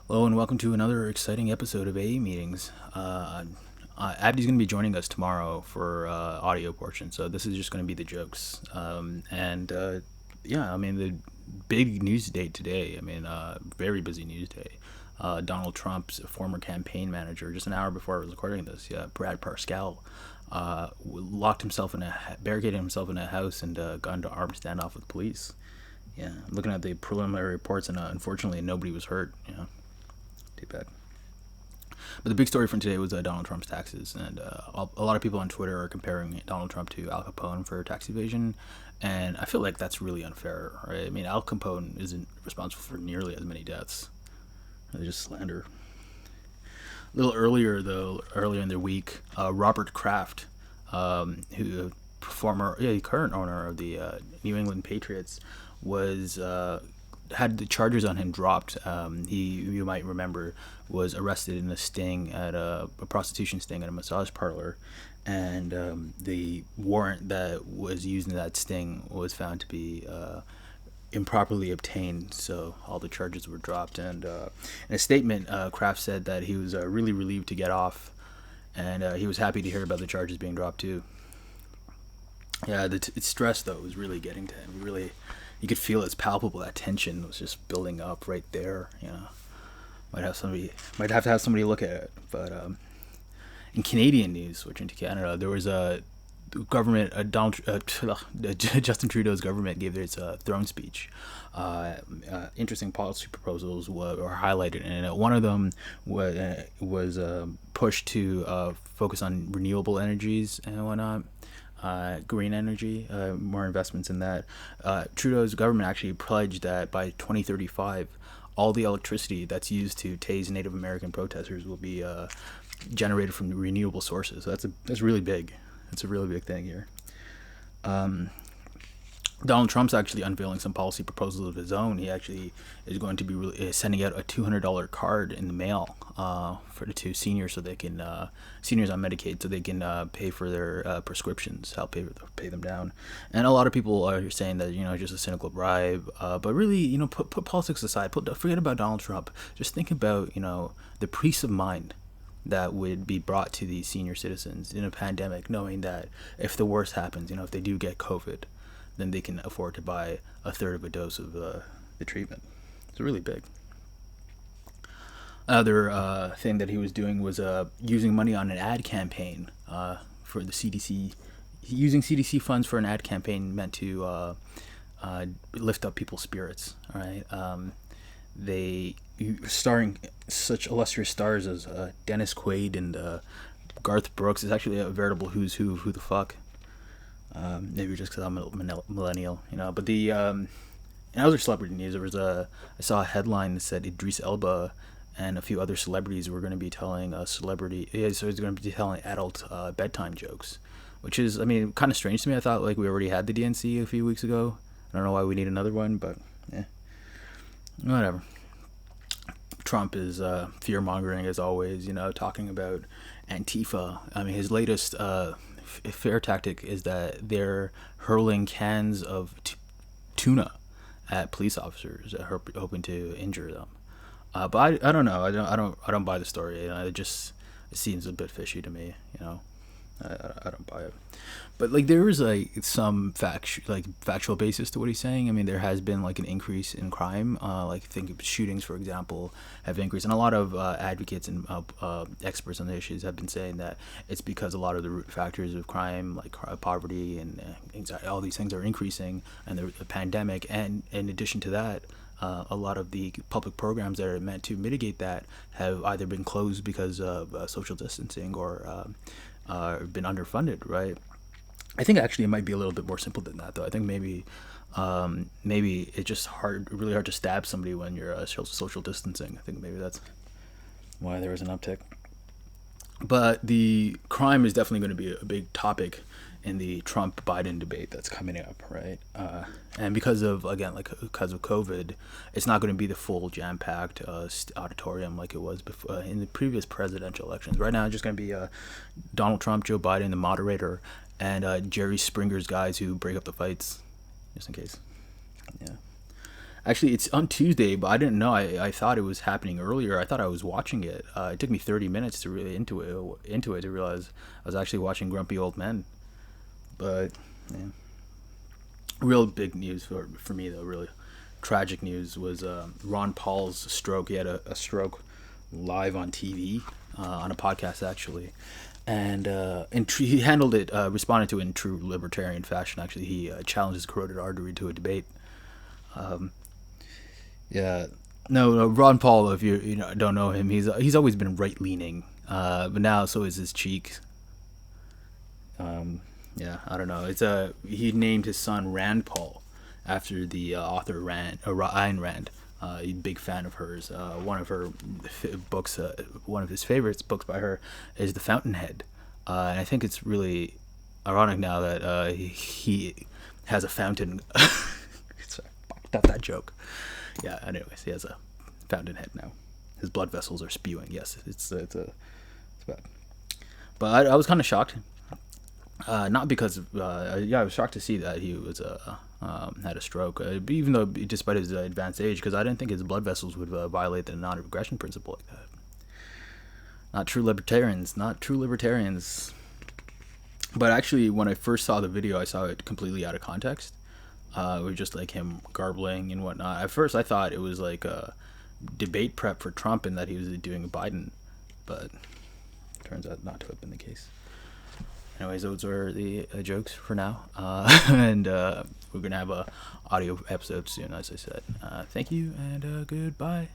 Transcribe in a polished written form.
Hello and welcome to another exciting episode of AA Meetings. Abdi's going to be joining us tomorrow for audio portion, so this is just going to be the jokes. Yeah, I mean, the big news day today, very busy news day. Donald Trump's former campaign manager, just an hour before I was recording this, Brad Parscale, barricaded himself in a house and got into armed standoff with police. Yeah, I'm looking at the preliminary reports, and unfortunately, nobody was hurt. Yeah, too bad. But the big story from today was Donald Trump's taxes, and a lot of people on Twitter are comparing Donald Trump to Al Capone for tax evasion, and I feel like that's really unfair, right? I mean, Al Capone isn't responsible for nearly as many deaths. They just slander. A little earlier, though, earlier in the week, Robert Kraft, current owner of the New England Patriots, was had the charges on him dropped. You might remember, was arrested in a sting at a prostitution sting at a massage parlor, and the warrant that was used in that sting was found to be improperly obtained, so all the charges were dropped. And in a statement, Kraft said that he was really relieved to get off, and he was happy to hear about the charges being dropped too. Yeah, the stress though was really getting to him. You could feel it's palpable. That tension was just building up right there. You know, might have to have somebody look at it. But in Canadian news, switching to Canada, there was a government. Justin Trudeau's government gave its throne speech. Interesting policy proposals were highlighted, and one of them was pushed to focus on renewable energies and whatnot. Green energy, more investments in that. Trudeau's government actually pledged that by 2035, all the electricity that's used to tase Native American protesters will be generated from renewable sources. So that's really big. It's a really big thing here. Donald Trump's actually unveiling some policy proposals of his own. He actually is going to be sending out a $200 card in the mail to seniors, so they can seniors on Medicaid, so they can pay for their prescriptions, help pay them down. And a lot of people are saying that just a cynical bribe, but really put politics aside, forget about Donald Trump. Just think about the peace of mind that would be brought to these senior citizens in a pandemic, knowing that if the worst happens, if they do get COVID, then they can afford to buy a third of a dose of the treatment. It's really big. Another thing that he was doing was using money on an ad campaign for the CDC, using CDC funds for an ad campaign meant to lift up people's spirits. All right, starring such illustrious stars as Dennis Quaid and Garth Brooks. Is actually a veritable who's who of who the fuck. Maybe just because I'm a millennial, But in other celebrity news, I saw a headline that said Idris Elba and a few other celebrities were going to be telling so he's going to be telling adult bedtime jokes, which is, kind of strange to me. I thought we already had the DNC a few weeks ago. I don't know why we need another one, but whatever. Trump is fear mongering as always, talking about Antifa. His latest fair tactic is that they're hurling cans of tuna at police officers, hoping to injure them. But I don't know. I don't buy the story. It seems a bit fishy to me. I don't buy it. But there is some factual basis to what he's saying. There has been an increase in crime. Think of shootings, for example, have increased, and a lot of advocates and experts on the issues have been saying that it's because a lot of the root factors of crime, like poverty and anxiety, all these things are increasing, and the pandemic. And in addition to that, a lot of the public programs that are meant to mitigate that have either been closed because of social distancing or been underfunded, right? I think actually it might be a little bit more simple than that, though. I think maybe it's just really hard to stab somebody when you're social distancing. I think maybe that's why there was an uptick. But the crime is definitely going to be a big topic in the Trump-Biden debate that's coming up, right? And because of COVID, it's not going to be the full jam-packed auditorium like it was before in the previous presidential elections. Right now, it's just going to be Donald Trump, Joe Biden, the moderator, and Jerry Springer's guys who break up the fights, just in case. Yeah. Actually, it's on Tuesday, but I didn't know. I thought it was happening earlier. I thought I was watching it. It took me 30 minutes to really into it to realize I was actually watching Grumpy Old Men. But yeah, real big news for me though. Really tragic news was Ron Paul's stroke. He had a stroke live on TV, on a podcast actually, and he handled it, responded to it in true libertarian fashion. Actually, he challenged his carotid artery to a debate. Um, yeah, no, Ron Paul. If you don't know him, he's always been right leaning, but now so is his cheek. Yeah, I don't know. He named his son Rand Paul after the author Ayn Rand. A big fan of hers. One of her books, one of his favorites books by her, is The Fountainhead. And I think it's really ironic now that he has a fountain. Sorry, not that joke. Yeah. Anyways, he has a fountainhead now. His blood vessels are spewing. Yes, it's bad. But I was kind of shocked. Not because I was shocked to see that he was had a stroke, even though despite his advanced age, because I didn't think his blood vessels would violate the non-regression principle like that. Not true libertarians. Not true libertarians. But actually, when I first saw the video, I saw it completely out of context. It was just like him garbling and whatnot. At first, I thought it was like a debate prep for Trump and that he was doing Biden, but it turns out not to have been the case. Anyways, those are the jokes for now, and we're gonna have a audio episode soon, as I said. Thank you and goodbye.